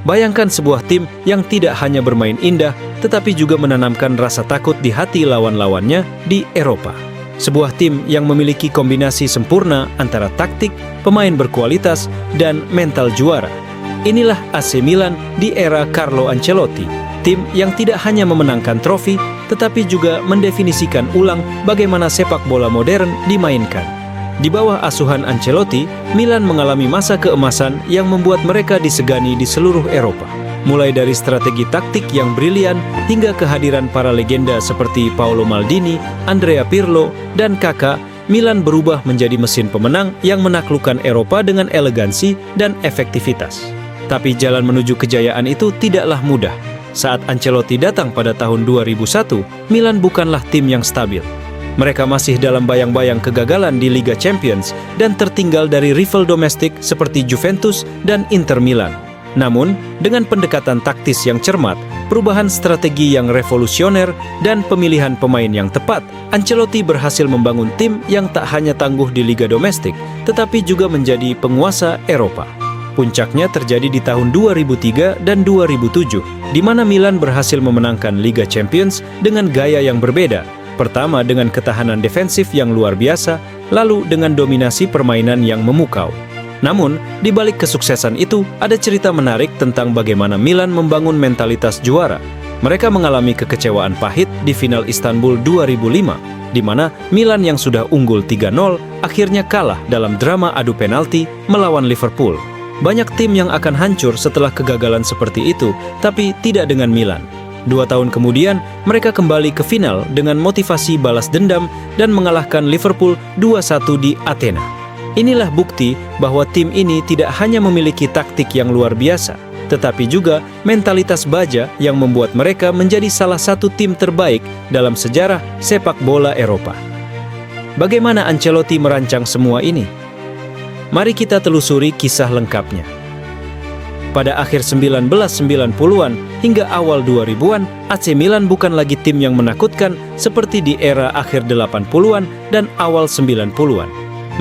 Bayangkan sebuah tim yang tidak hanya bermain indah, tetapi juga menanamkan rasa takut di hati lawan-lawannya di Eropa. Sebuah tim yang memiliki kombinasi sempurna antara taktik, pemain berkualitas, dan mental juara. Inilah AC Milan di era Carlo Ancelotti, tim yang tidak hanya memenangkan trofi, tetapi juga mendefinisikan ulang bagaimana sepak bola modern dimainkan. Di bawah asuhan Ancelotti, Milan mengalami masa keemasan yang membuat mereka disegani di seluruh Eropa. Mulai dari strategi taktik yang brilian hingga kehadiran para legenda seperti Paolo Maldini, Andrea Pirlo, dan Kakak, Milan berubah menjadi mesin pemenang yang menaklukkan Eropa dengan elegansi dan efektivitas. Tapi jalan menuju kejayaan itu tidaklah mudah. Saat Ancelotti datang pada tahun 2001, Milan bukanlah tim yang stabil. Mereka masih dalam bayang-bayang kegagalan di Liga Champions dan tertinggal dari rival domestik seperti Juventus dan Inter Milan. Namun, dengan pendekatan taktis yang cermat, perubahan strategi yang revolusioner, dan pemilihan pemain yang tepat, Ancelotti berhasil membangun tim yang tak hanya tangguh di Liga domestik, tetapi juga menjadi penguasa Eropa. Puncaknya terjadi di tahun 2003 dan 2007, di mana Milan berhasil memenangkan Liga Champions dengan gaya yang berbeda. Pertama dengan ketahanan defensif yang luar biasa, lalu dengan dominasi permainan yang memukau. Namun, di balik kesuksesan itu, ada cerita menarik tentang bagaimana Milan membangun mentalitas juara. Mereka mengalami kekecewaan pahit di final Istanbul 2005, di mana Milan yang sudah unggul 3-0 akhirnya kalah dalam drama adu penalti melawan Liverpool. Banyak tim yang akan hancur setelah kegagalan seperti itu, tapi tidak dengan Milan. 2 tahun kemudian, mereka kembali ke final dengan motivasi balas dendam dan mengalahkan Liverpool 2-1 di Athena. Inilah bukti bahwa tim ini tidak hanya memiliki taktik yang luar biasa, tetapi juga mentalitas baja yang membuat mereka menjadi salah satu tim terbaik dalam sejarah sepak bola Eropa. Bagaimana Ancelotti merancang semua ini? Mari kita telusuri kisah lengkapnya. Pada akhir 1990-an hingga awal 2000-an, AC Milan bukan lagi tim yang menakutkan seperti di era akhir 80-an dan awal 90-an.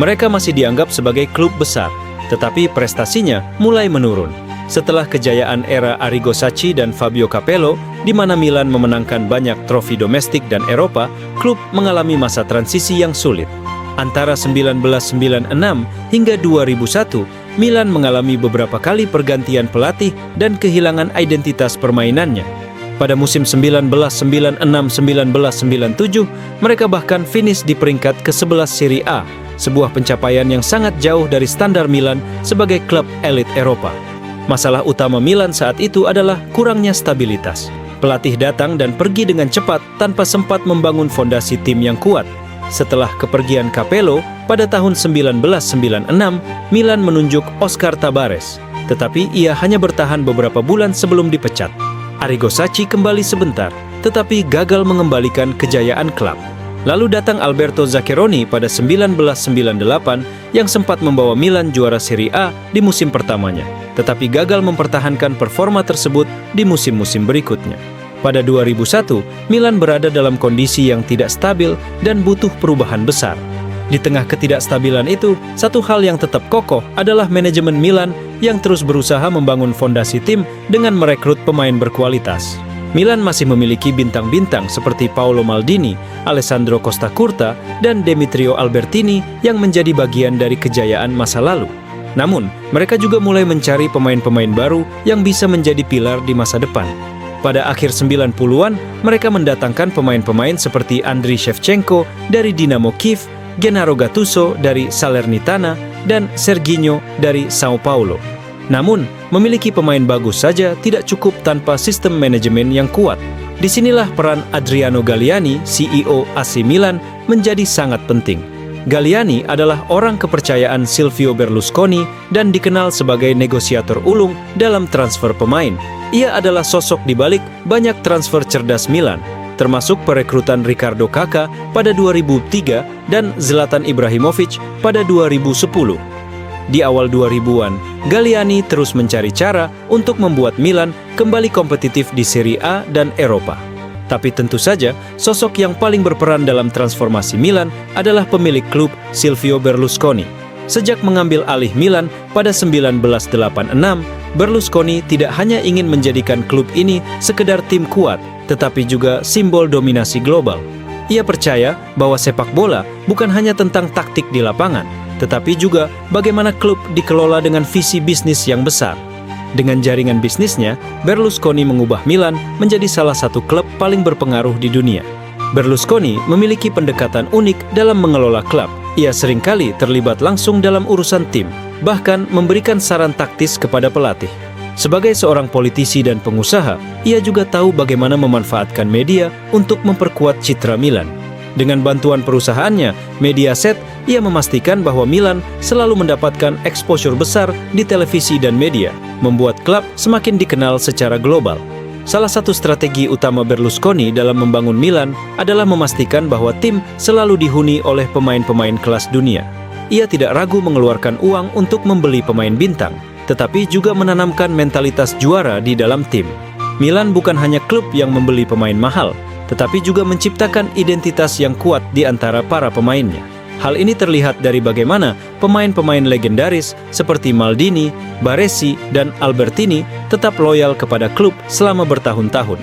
Mereka masih dianggap sebagai klub besar, tetapi prestasinya mulai menurun. Setelah kejayaan era Arrigo Sacchi dan Fabio Capello, di mana Milan memenangkan banyak trofi domestik dan Eropa, klub mengalami masa transisi yang sulit. Antara 1996 hingga 2001, Milan mengalami beberapa kali pergantian pelatih dan kehilangan identitas permainannya. Pada musim 1996-1997, mereka bahkan finish di peringkat ke-11 Serie A, sebuah pencapaian yang sangat jauh dari standar Milan sebagai klub elit Eropa. Masalah utama Milan saat itu adalah kurangnya stabilitas. Pelatih datang dan pergi dengan cepat tanpa sempat membangun fondasi tim yang kuat. Setelah kepergian Capello, pada tahun 1996, Milan menunjuk Oscar Tabares, tetapi ia hanya bertahan beberapa bulan sebelum dipecat. Arrigo Sacchi kembali sebentar, tetapi gagal mengembalikan kejayaan klub. Lalu datang Alberto Zaccheroni pada 1998 yang sempat membawa Milan juara Serie A di musim pertamanya, tetapi gagal mempertahankan performa tersebut di musim-musim berikutnya. Pada 2001, Milan berada dalam kondisi yang tidak stabil dan butuh perubahan besar. Di tengah ketidakstabilan itu, satu hal yang tetap kokoh adalah manajemen Milan yang terus berusaha membangun fondasi tim dengan merekrut pemain berkualitas. Milan masih memiliki bintang-bintang seperti Paolo Maldini, Alessandro Costa Curta, dan Demetrio Albertini yang menjadi bagian dari kejayaan masa lalu. Namun, mereka juga mulai mencari pemain-pemain baru yang bisa menjadi pilar di masa depan. Pada akhir 90-an, mereka mendatangkan pemain-pemain seperti Andriy Shevchenko dari Dinamo Kiev, Gennaro Gattuso dari Salernitana, dan Serginho dari Sao Paulo. Namun, memiliki pemain bagus saja tidak cukup tanpa sistem manajemen yang kuat. Disinilah peran Adriano Galliani, CEO AC Milan, menjadi sangat penting. Galliani adalah orang kepercayaan Silvio Berlusconi dan dikenal sebagai negosiator ulung dalam transfer pemain. Ia adalah sosok di balik banyak transfer cerdas Milan, termasuk perekrutan Ricardo Kakak pada 2003 dan Zlatan Ibrahimovic pada 2010. Di awal 2000-an, Galliani terus mencari cara untuk membuat Milan kembali kompetitif di Serie A dan Eropa. Tapi tentu saja, sosok yang paling berperan dalam transformasi Milan adalah pemilik klub Silvio Berlusconi. Sejak mengambil alih Milan pada 1986, Berlusconi tidak hanya ingin menjadikan klub ini sekedar tim kuat, tetapi juga simbol dominasi global. Ia percaya bahwa sepak bola bukan hanya tentang taktik di lapangan, tetapi juga bagaimana klub dikelola dengan visi bisnis yang besar. Dengan jaringan bisnisnya, Berlusconi mengubah Milan menjadi salah satu klub paling berpengaruh di dunia. Berlusconi memiliki pendekatan unik dalam mengelola klub. Ia seringkali terlibat langsung dalam urusan tim, bahkan memberikan saran taktis kepada pelatih. Sebagai seorang politisi dan pengusaha, ia juga tahu bagaimana memanfaatkan media untuk memperkuat citra Milan. Dengan bantuan perusahaannya, Mediaset, ia memastikan bahwa Milan selalu mendapatkan exposure besar di televisi dan media, membuat klub semakin dikenal secara global. Salah satu strategi utama Berlusconi dalam membangun Milan adalah memastikan bahwa tim selalu dihuni oleh pemain-pemain kelas dunia. Ia tidak ragu mengeluarkan uang untuk membeli pemain bintang, tetapi juga menanamkan mentalitas juara di dalam tim. Milan bukan hanya klub yang membeli pemain mahal, tetapi juga menciptakan identitas yang kuat di antara para pemainnya. Hal ini terlihat dari bagaimana pemain-pemain legendaris seperti Maldini, Baresi, dan Albertini tetap loyal kepada klub selama bertahun-tahun.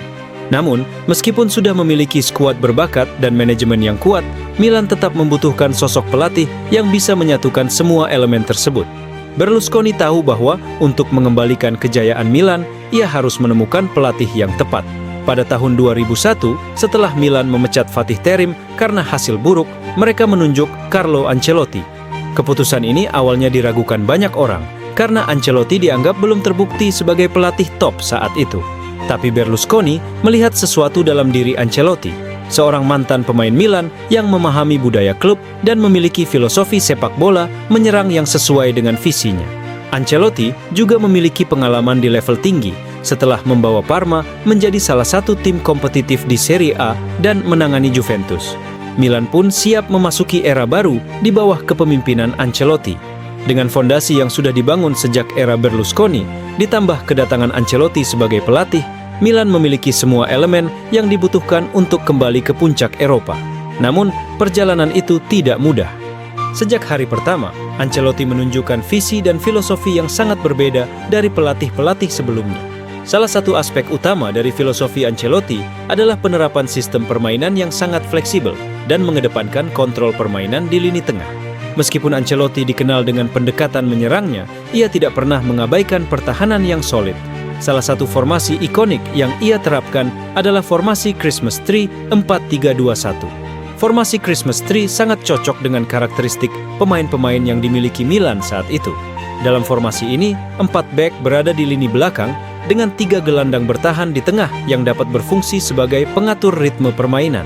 Namun, meskipun sudah memiliki skuad berbakat dan manajemen yang kuat, Milan tetap membutuhkan sosok pelatih yang bisa menyatukan semua elemen tersebut. Berlusconi tahu bahwa untuk mengembalikan kejayaan Milan, ia harus menemukan pelatih yang tepat. Pada tahun 2001, setelah Milan memecat Fatih Terim karena hasil buruk, mereka menunjuk Carlo Ancelotti. Keputusan ini awalnya diragukan banyak orang, karena Ancelotti dianggap belum terbukti sebagai pelatih top saat itu. Tapi Berlusconi melihat sesuatu dalam diri Ancelotti, seorang mantan pemain Milan yang memahami budaya klub dan memiliki filosofi sepak bola menyerang yang sesuai dengan visinya. Ancelotti juga memiliki pengalaman di level tinggi setelah membawa Parma menjadi salah satu tim kompetitif di Serie A dan menangani Juventus. Milan pun siap memasuki era baru di bawah kepemimpinan Ancelotti. Dengan fondasi yang sudah dibangun sejak era Berlusconi, ditambah kedatangan Ancelotti sebagai pelatih, Milan memiliki semua elemen yang dibutuhkan untuk kembali ke puncak Eropa. Namun, perjalanan itu tidak mudah. Sejak hari pertama, Ancelotti menunjukkan visi dan filosofi yang sangat berbeda dari pelatih-pelatih sebelumnya. Salah satu aspek utama dari filosofi Ancelotti adalah penerapan sistem permainan yang sangat fleksibel dan mengedepankan kontrol permainan di lini tengah. Meskipun Ancelotti dikenal dengan pendekatan menyerangnya, ia tidak pernah mengabaikan pertahanan yang solid. Salah satu formasi ikonik yang ia terapkan adalah formasi Christmas Tree 4-3-2-1. Formasi Christmas Tree sangat cocok dengan karakteristik pemain-pemain yang dimiliki Milan saat itu. Dalam formasi ini, 4 bek berada di lini belakang dengan 3 gelandang bertahan di tengah yang dapat berfungsi sebagai pengatur ritme permainan.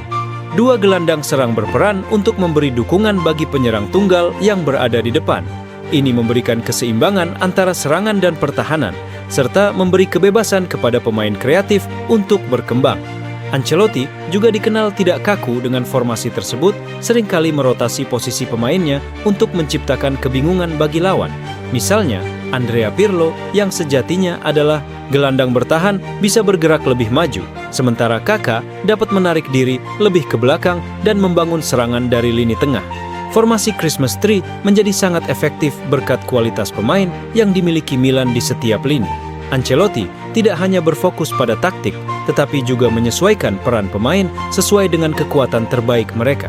2 gelandang serang berperan untuk memberi dukungan bagi penyerang tunggal yang berada di depan. Ini memberikan keseimbangan antara serangan dan pertahanan, serta memberi kebebasan kepada pemain kreatif untuk berkembang. Ancelotti juga dikenal tidak kaku dengan formasi tersebut, seringkali merotasi posisi pemainnya untuk menciptakan kebingungan bagi lawan. Misalnya, Andrea Pirlo yang sejatinya adalah gelandang bertahan bisa bergerak lebih maju, sementara Kaka dapat menarik diri lebih ke belakang dan membangun serangan dari lini tengah. Formasi Christmas Tree menjadi sangat efektif berkat kualitas pemain yang dimiliki Milan di setiap lini. Ancelotti tidak hanya berfokus pada taktik, tetapi juga menyesuaikan peran pemain sesuai dengan kekuatan terbaik mereka.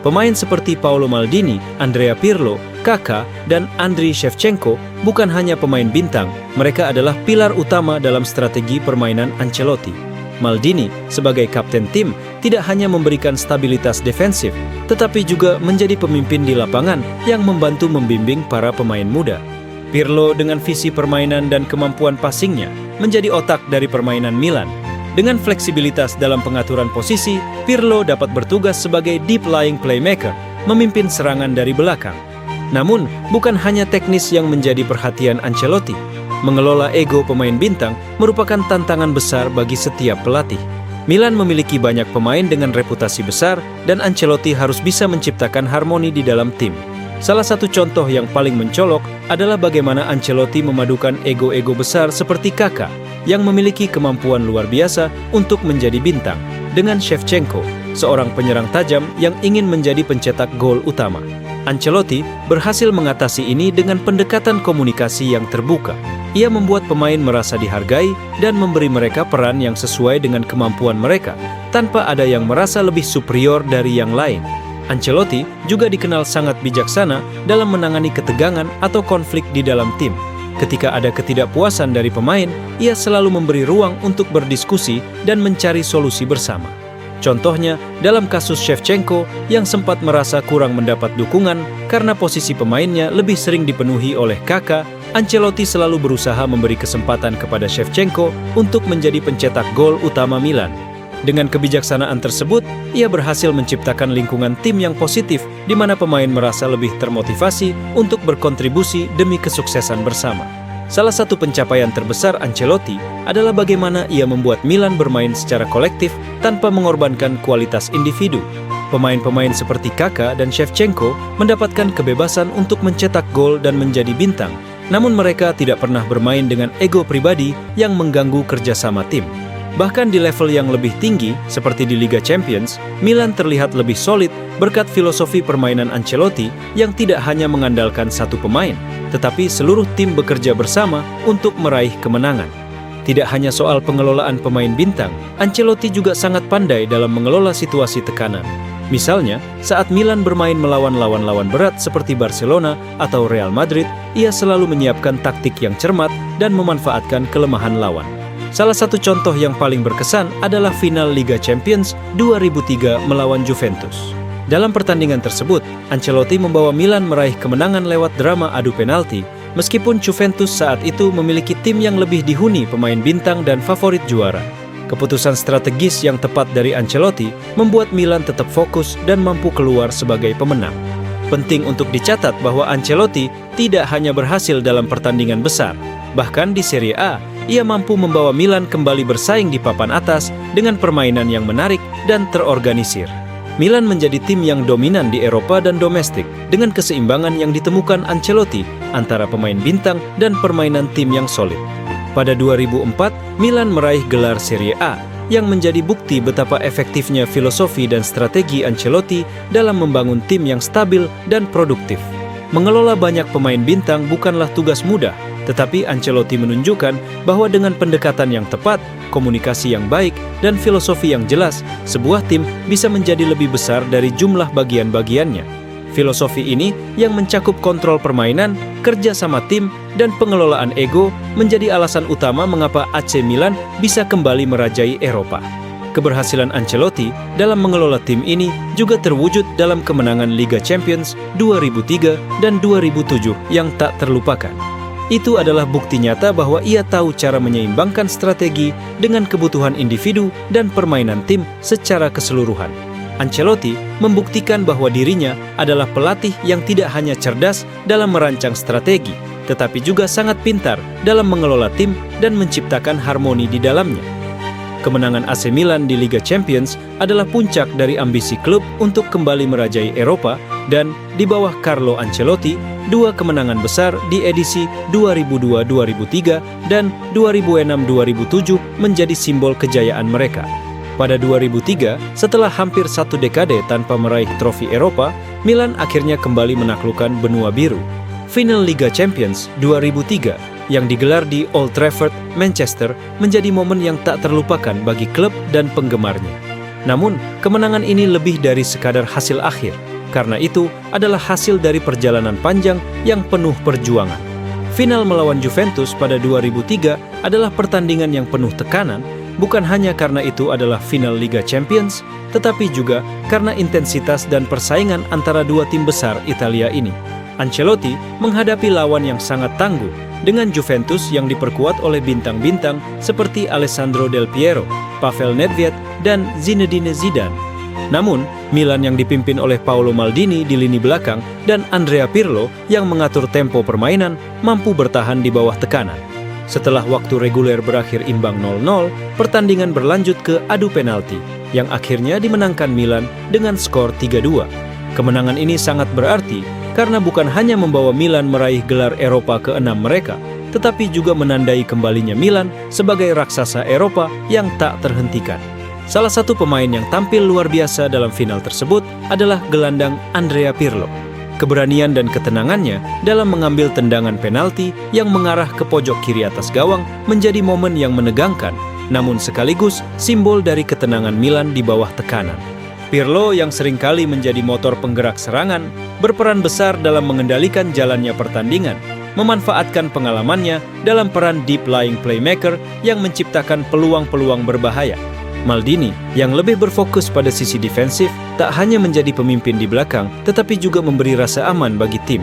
Pemain seperti Paolo Maldini, Andrea Pirlo, Kaka, dan Andriy Shevchenko bukan hanya pemain bintang, mereka adalah pilar utama dalam strategi permainan Ancelotti. Maldini sebagai kapten tim tidak hanya memberikan stabilitas defensif, tetapi juga menjadi pemimpin di lapangan yang membantu membimbing para pemain muda. Pirlo dengan visi permainan dan kemampuan passingnya menjadi otak dari permainan Milan. Dengan fleksibilitas dalam pengaturan posisi, Pirlo dapat bertugas sebagai deep lying playmaker, memimpin serangan dari belakang. Namun, bukan hanya teknis yang menjadi perhatian Ancelotti. Mengelola ego pemain bintang merupakan tantangan besar bagi setiap pelatih. Milan memiliki banyak pemain dengan reputasi besar dan Ancelotti harus bisa menciptakan harmoni di dalam tim. Salah satu contoh yang paling mencolok adalah bagaimana Ancelotti memadukan ego-ego besar seperti Kaka yang memiliki kemampuan luar biasa untuk menjadi bintang dengan Shevchenko, seorang penyerang tajam yang ingin menjadi pencetak gol utama. Ancelotti berhasil mengatasi ini dengan pendekatan komunikasi yang terbuka. Ia membuat pemain merasa dihargai dan memberi mereka peran yang sesuai dengan kemampuan mereka, tanpa ada yang merasa lebih superior dari yang lain. Ancelotti juga dikenal sangat bijaksana dalam menangani ketegangan atau konflik di dalam tim. Ketika ada ketidakpuasan dari pemain, ia selalu memberi ruang untuk berdiskusi dan mencari solusi bersama. Contohnya, dalam kasus Shevchenko yang sempat merasa kurang mendapat dukungan karena posisi pemainnya lebih sering dipenuhi oleh Kakak, Ancelotti selalu berusaha memberi kesempatan kepada Shevchenko untuk menjadi pencetak gol utama Milan. Dengan kebijaksanaan tersebut, ia berhasil menciptakan lingkungan tim yang positif di mana pemain merasa lebih termotivasi untuk berkontribusi demi kesuksesan bersama. Salah satu pencapaian terbesar Ancelotti adalah bagaimana ia membuat Milan bermain secara kolektif tanpa mengorbankan kualitas individu. Pemain-pemain seperti Kakak dan Shevchenko mendapatkan kebebasan untuk mencetak gol dan menjadi bintang. Namun mereka tidak pernah bermain dengan ego pribadi yang mengganggu kerjasama tim. Bahkan di level yang lebih tinggi, seperti di Liga Champions, Milan terlihat lebih solid berkat filosofi permainan Ancelotti yang tidak hanya mengandalkan satu pemain, tetapi seluruh tim bekerja bersama untuk meraih kemenangan. Tidak hanya soal pengelolaan pemain bintang, Ancelotti juga sangat pandai dalam mengelola situasi tekanan. Misalnya, saat Milan bermain melawan lawan-lawan berat seperti Barcelona atau Real Madrid, ia selalu menyiapkan taktik yang cermat dan memanfaatkan kelemahan lawan. Salah satu contoh yang paling berkesan adalah final Liga Champions 2003 melawan Juventus. Dalam pertandingan tersebut, Ancelotti membawa Milan meraih kemenangan lewat drama adu penalti, meskipun Juventus saat itu memiliki tim yang lebih dihuni pemain bintang dan favorit juara. Keputusan strategis yang tepat dari Ancelotti membuat Milan tetap fokus dan mampu keluar sebagai pemenang. Penting untuk dicatat bahwa Ancelotti tidak hanya berhasil dalam pertandingan besar. Bahkan di Serie A, ia mampu membawa Milan kembali bersaing di papan atas dengan permainan yang menarik dan terorganisir. Milan menjadi tim yang dominan di Eropa dan domestik dengan keseimbangan yang ditemukan Ancelotti antara pemain bintang dan permainan tim yang solid. Pada 2004, Milan meraih gelar Serie A yang menjadi bukti betapa efektifnya filosofi dan strategi Ancelotti dalam membangun tim yang stabil dan produktif. Mengelola banyak pemain bintang bukanlah tugas mudah, tetapi Ancelotti menunjukkan bahwa dengan pendekatan yang tepat, komunikasi yang baik, dan filosofi yang jelas, sebuah tim bisa menjadi lebih besar dari jumlah bagian-bagiannya. Filosofi ini yang mencakup kontrol permainan, kerja sama tim, dan pengelolaan ego menjadi alasan utama mengapa AC Milan bisa kembali merajai Eropa. Keberhasilan Ancelotti dalam mengelola tim ini juga terwujud dalam kemenangan Liga Champions 2003 dan 2007 yang tak terlupakan. Itu adalah bukti nyata bahwa ia tahu cara menyeimbangkan strategi dengan kebutuhan individu dan permainan tim secara keseluruhan. Ancelotti membuktikan bahwa dirinya adalah pelatih yang tidak hanya cerdas dalam merancang strategi, tetapi juga sangat pintar dalam mengelola tim dan menciptakan harmoni di dalamnya. Kemenangan AC Milan di Liga Champions adalah puncak dari ambisi klub untuk kembali merajai Eropa dan di bawah Carlo Ancelotti, 2 kemenangan besar di edisi 2002-2003 dan 2006-2007 menjadi simbol kejayaan mereka. Pada 2003, setelah hampir 1 dekade tanpa meraih trofi Eropa, Milan akhirnya kembali menaklukkan benua biru. Final Liga Champions 2003 yang digelar di Old Trafford, Manchester, menjadi momen yang tak terlupakan bagi klub dan penggemarnya. Namun, kemenangan ini lebih dari sekadar hasil akhir. Karena itu adalah hasil dari perjalanan panjang yang penuh perjuangan. Final melawan Juventus pada 2003 adalah pertandingan yang penuh tekanan, bukan hanya karena itu adalah final Liga Champions, tetapi juga karena intensitas dan persaingan antara 2 tim besar Italia ini. Ancelotti menghadapi lawan yang sangat tangguh, dengan Juventus yang diperkuat oleh bintang-bintang seperti Alessandro Del Piero, Pavel Nedved, dan Zinedine Zidane. Namun, Milan yang dipimpin oleh Paolo Maldini di lini belakang dan Andrea Pirlo yang mengatur tempo permainan mampu bertahan di bawah tekanan. Setelah waktu reguler berakhir imbang 0-0, pertandingan berlanjut ke adu penalti, yang akhirnya dimenangkan Milan dengan skor 3-2. Kemenangan ini sangat berarti karena bukan hanya membawa Milan meraih gelar Eropa ke-6 mereka, tetapi juga menandai kembalinya Milan sebagai raksasa Eropa yang tak terhentikan. Salah satu pemain yang tampil luar biasa dalam final tersebut adalah gelandang Andrea Pirlo. Keberanian dan ketenangannya dalam mengambil tendangan penalti yang mengarah ke pojok kiri atas gawang menjadi momen yang menegangkan, namun sekaligus simbol dari ketenangan Milan di bawah tekanan. Pirlo yang seringkali menjadi motor penggerak serangan, berperan besar dalam mengendalikan jalannya pertandingan, memanfaatkan pengalamannya dalam peran deep lying playmaker yang menciptakan peluang-peluang berbahaya. Maldini yang lebih berfokus pada sisi defensif tak hanya menjadi pemimpin di belakang, tetapi juga memberi rasa aman bagi tim.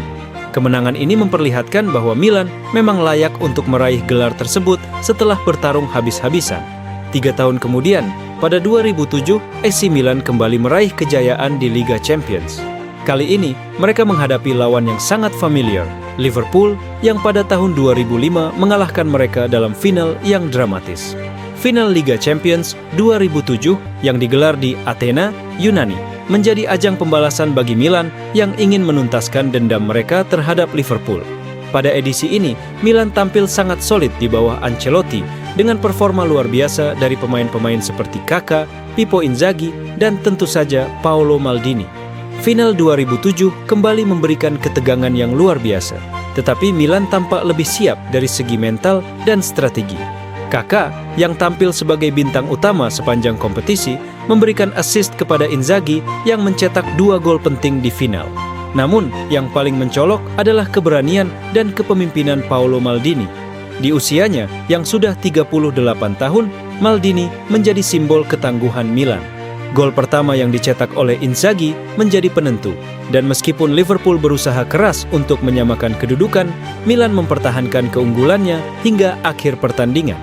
Kemenangan ini memperlihatkan bahwa Milan memang layak untuk meraih gelar tersebut setelah bertarung habis-habisan. 3 tahun kemudian, pada 2007, AC Milan kembali meraih kejayaan di Liga Champions. Kali ini, mereka menghadapi lawan yang sangat familiar, Liverpool, yang pada tahun 2005 mengalahkan mereka dalam final yang dramatis. Final Liga Champions 2007 yang digelar di Athena, Yunani, menjadi ajang pembalasan bagi Milan yang ingin menuntaskan dendam mereka terhadap Liverpool. Pada edisi ini, Milan tampil sangat solid di bawah Ancelotti dengan performa luar biasa dari pemain-pemain seperti Kakak, Pippo Inzaghi, dan tentu saja Paolo Maldini. Final 2007 kembali memberikan ketegangan yang luar biasa, tetapi Milan tampak lebih siap dari segi mental dan strategi. Kakak, yang tampil sebagai bintang utama sepanjang kompetisi, memberikan assist kepada Inzaghi yang mencetak 2 gol penting di final. Namun, yang paling mencolok adalah keberanian dan kepemimpinan Paolo Maldini. Di usianya yang sudah 38 tahun, Maldini menjadi simbol ketangguhan Milan. Gol pertama yang dicetak oleh Inzaghi menjadi penentu, dan meskipun Liverpool berusaha keras untuk menyamakan kedudukan, Milan mempertahankan keunggulannya hingga akhir pertandingan.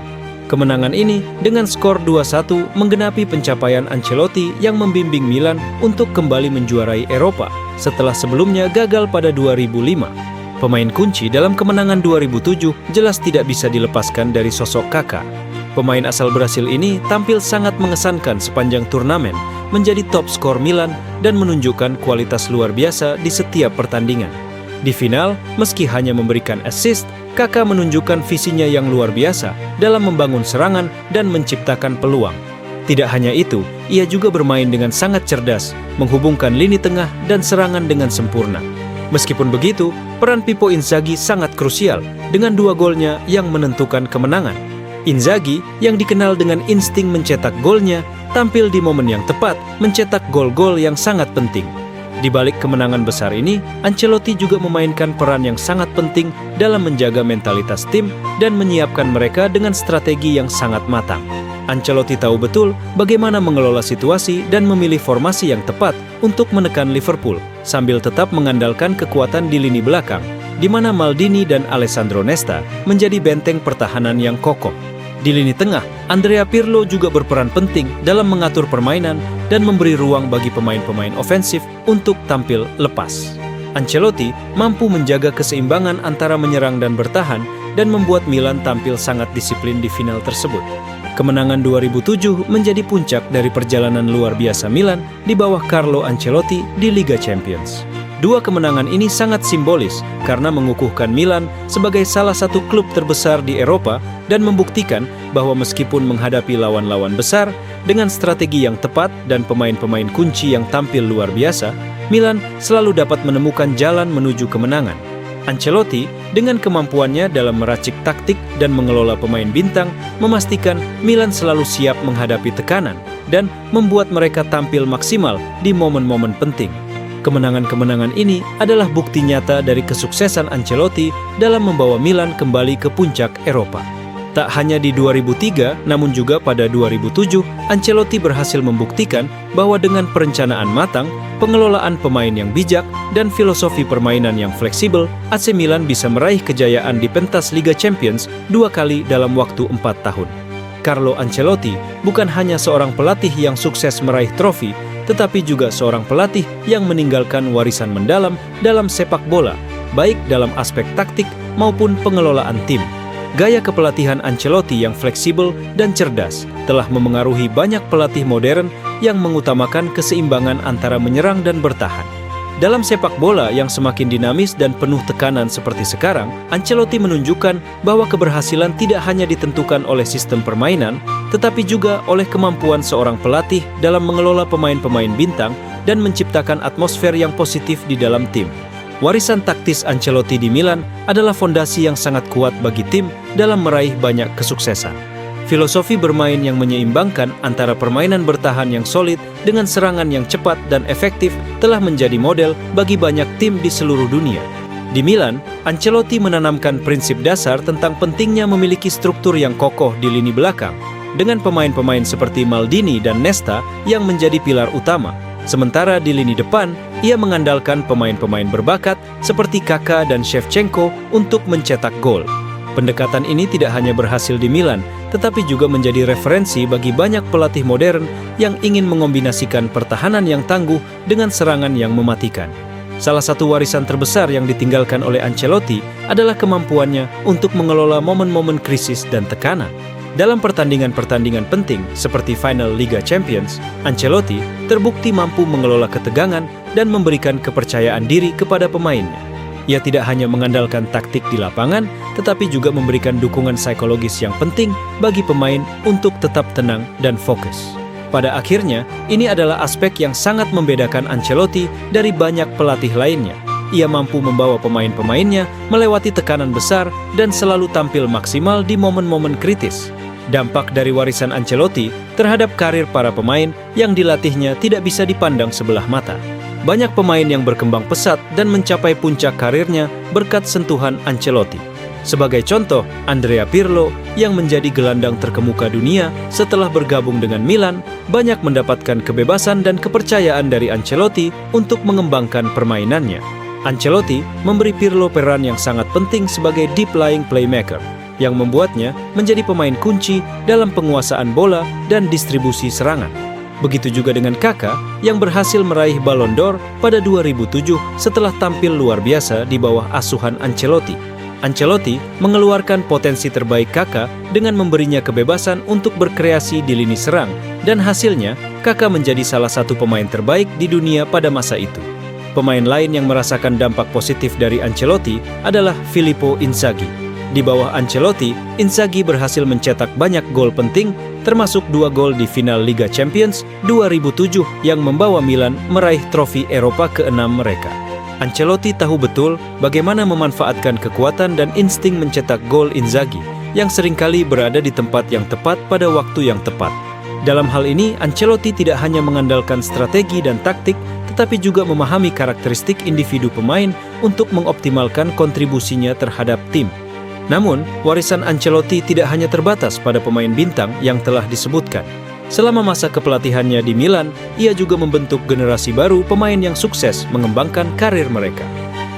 Kemenangan ini dengan skor 2-1 menggenapi pencapaian Ancelotti yang membimbing Milan untuk kembali menjuarai Eropa setelah sebelumnya gagal pada 2005. Pemain kunci dalam kemenangan 2007 jelas tidak bisa dilepaskan dari sosok Kakak. Pemain asal Brasil ini tampil sangat mengesankan sepanjang turnamen, menjadi top skor Milan dan menunjukkan kualitas luar biasa di setiap pertandingan. Di final, meski hanya memberikan assist, Kakak menunjukkan visinya yang luar biasa dalam membangun serangan dan menciptakan peluang. Tidak hanya itu, ia juga bermain dengan sangat cerdas, menghubungkan lini tengah dan serangan dengan sempurna. Meskipun begitu, peran Pippo Inzaghi sangat krusial dengan 2 golnya yang menentukan kemenangan. Inzaghi yang dikenal dengan insting mencetak golnya, tampil di momen yang tepat, mencetak gol-gol yang sangat penting. Di balik kemenangan besar ini, Ancelotti juga memainkan peran yang sangat penting dalam menjaga mentalitas tim dan menyiapkan mereka dengan strategi yang sangat matang. Ancelotti tahu betul bagaimana mengelola situasi dan memilih formasi yang tepat untuk menekan Liverpool, sambil tetap mengandalkan kekuatan di lini belakang, di mana Maldini dan Alessandro Nesta menjadi benteng pertahanan yang kokoh. Di lini tengah, Andrea Pirlo juga berperan penting dalam mengatur permainan dan memberi ruang bagi pemain-pemain ofensif untuk tampil lepas. Ancelotti mampu menjaga keseimbangan antara menyerang dan bertahan dan membuat Milan tampil sangat disiplin di final tersebut. Kemenangan 2007 menjadi puncak dari perjalanan luar biasa Milan di bawah Carlo Ancelotti di Liga Champions. 2 kemenangan ini sangat simbolis karena mengukuhkan Milan sebagai salah satu klub terbesar di Eropa dan membuktikan bahwa meskipun menghadapi lawan-lawan besar, dengan strategi yang tepat dan pemain-pemain kunci yang tampil luar biasa, Milan selalu dapat menemukan jalan menuju kemenangan. Ancelotti dengan kemampuannya dalam meracik taktik dan mengelola pemain bintang memastikan Milan selalu siap menghadapi tekanan dan membuat mereka tampil maksimal di momen-momen penting. Kemenangan-kemenangan ini adalah bukti nyata dari kesuksesan Ancelotti dalam membawa Milan kembali ke puncak Eropa. Tak hanya di 2003, namun juga pada 2007, Ancelotti berhasil membuktikan bahwa dengan perencanaan matang, pengelolaan pemain yang bijak, dan filosofi permainan yang fleksibel, AC Milan bisa meraih kejayaan di pentas Liga Champions 2 kali dalam waktu 4 tahun. Carlo Ancelotti bukan hanya seorang pelatih yang sukses meraih trofi, tetapi juga seorang pelatih yang meninggalkan warisan mendalam dalam sepak bola, baik dalam aspek taktik maupun pengelolaan tim. Gaya kepelatihan Ancelotti yang fleksibel dan cerdas telah memengaruhi banyak pelatih modern yang mengutamakan keseimbangan antara menyerang dan bertahan. Dalam sepak bola yang semakin dinamis dan penuh tekanan seperti sekarang, Ancelotti menunjukkan bahwa keberhasilan tidak hanya ditentukan oleh sistem permainan, tetapi juga oleh kemampuan seorang pelatih dalam mengelola pemain-pemain bintang dan menciptakan atmosfer yang positif di dalam tim. Warisan taktis Ancelotti di Milan adalah fondasi yang sangat kuat bagi tim dalam meraih banyak kesuksesan. Filosofi bermain yang menyeimbangkan antara permainan bertahan yang solid dengan serangan yang cepat dan efektif telah menjadi model bagi banyak tim di seluruh dunia. Di Milan, Ancelotti menanamkan prinsip dasar tentang pentingnya memiliki struktur yang kokoh di lini belakang, dengan pemain-pemain seperti Maldini dan Nesta yang menjadi pilar utama. Sementara di lini depan, ia mengandalkan pemain-pemain berbakat seperti Kakak dan Shevchenko untuk mencetak gol. Pendekatan ini tidak hanya berhasil di Milan, tetapi juga menjadi referensi bagi banyak pelatih modern yang ingin mengombinasikan pertahanan yang tangguh dengan serangan yang mematikan. Salah satu warisan terbesar yang ditinggalkan oleh Ancelotti adalah kemampuannya untuk mengelola momen-momen krisis dan tekanan. Dalam pertandingan-pertandingan penting seperti final Liga Champions, Ancelotti terbukti mampu mengelola ketegangan dan memberikan kepercayaan diri kepada pemainnya. Ia tidak hanya mengandalkan taktik di lapangan, tetapi juga memberikan dukungan psikologis yang penting bagi pemain untuk tetap tenang dan fokus. Pada akhirnya, ini adalah aspek yang sangat membedakan Ancelotti dari banyak pelatih lainnya. Ia mampu membawa pemain-pemainnya melewati tekanan besar dan selalu tampil maksimal di momen-momen kritis. Dampak dari warisan Ancelotti terhadap karir para pemain yang dilatihnya tidak bisa dipandang sebelah mata. Banyak pemain yang berkembang pesat dan mencapai puncak karirnya berkat sentuhan Ancelotti. Sebagai contoh, Andrea Pirlo yang menjadi gelandang terkemuka dunia setelah bergabung dengan Milan banyak mendapatkan kebebasan dan kepercayaan dari Ancelotti untuk mengembangkan permainannya. Ancelotti memberi Pirlo peran yang sangat penting sebagai deep lying playmaker, yang membuatnya menjadi pemain kunci dalam penguasaan bola dan distribusi serangan. Begitu juga dengan Kakak yang berhasil meraih Ballon d'Or pada 2007 setelah tampil luar biasa di bawah asuhan Ancelotti. Ancelotti mengeluarkan potensi terbaik Kakak dengan memberinya kebebasan untuk berkreasi di lini serang, dan hasilnya Kakak menjadi salah satu pemain terbaik di dunia pada masa itu. Pemain lain yang merasakan dampak positif dari Ancelotti adalah Filippo Inzaghi. Di bawah Ancelotti, Inzaghi berhasil mencetak banyak gol penting, termasuk 2 gol di final Liga Champions 2007 yang membawa Milan meraih trofi Eropa ke-6 mereka. Ancelotti tahu betul bagaimana memanfaatkan kekuatan dan insting mencetak gol Inzaghi yang seringkali berada di tempat yang tepat pada waktu yang tepat. Dalam hal ini, Ancelotti tidak hanya mengandalkan strategi dan taktik, tetapi juga memahami karakteristik individu pemain untuk mengoptimalkan kontribusinya terhadap tim. Namun, warisan Ancelotti tidak hanya terbatas pada pemain bintang yang telah disebutkan. Selama masa kepelatihannya di Milan, ia juga membentuk generasi baru pemain yang sukses mengembangkan karir mereka.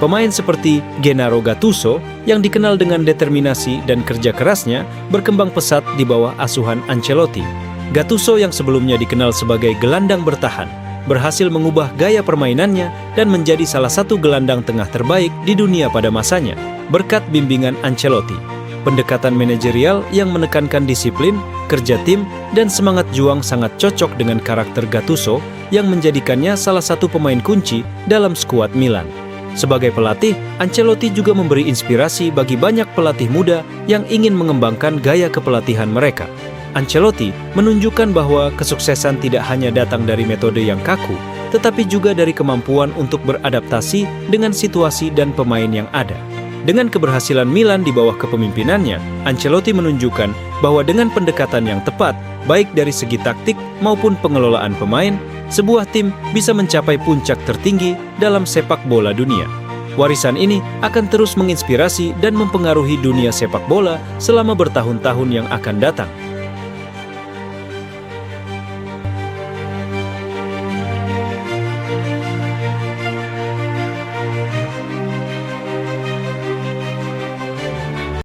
Pemain seperti Gennaro Gattuso yang dikenal dengan determinasi dan kerja kerasnya berkembang pesat di bawah asuhan Ancelotti. Gattuso yang sebelumnya dikenal sebagai gelandang bertahan, berhasil mengubah gaya permainannya dan menjadi salah satu gelandang tengah terbaik di dunia pada masanya, berkat bimbingan Ancelotti. Pendekatan manajerial yang menekankan disiplin, kerja tim, dan semangat juang sangat cocok dengan karakter Gattuso yang menjadikannya salah satu pemain kunci dalam skuad Milan. Sebagai pelatih, Ancelotti juga memberi inspirasi bagi banyak pelatih muda yang ingin mengembangkan gaya kepelatihan mereka. Ancelotti menunjukkan bahwa kesuksesan tidak hanya datang dari metode yang kaku, tetapi juga dari kemampuan untuk beradaptasi dengan situasi dan pemain yang ada. Dengan keberhasilan Milan di bawah kepemimpinannya, Ancelotti menunjukkan bahwa dengan pendekatan yang tepat, baik dari segi taktik maupun pengelolaan pemain, sebuah tim bisa mencapai puncak tertinggi dalam sepak bola dunia. Warisan ini akan terus menginspirasi dan mempengaruhi dunia sepak bola selama bertahun-tahun yang akan datang.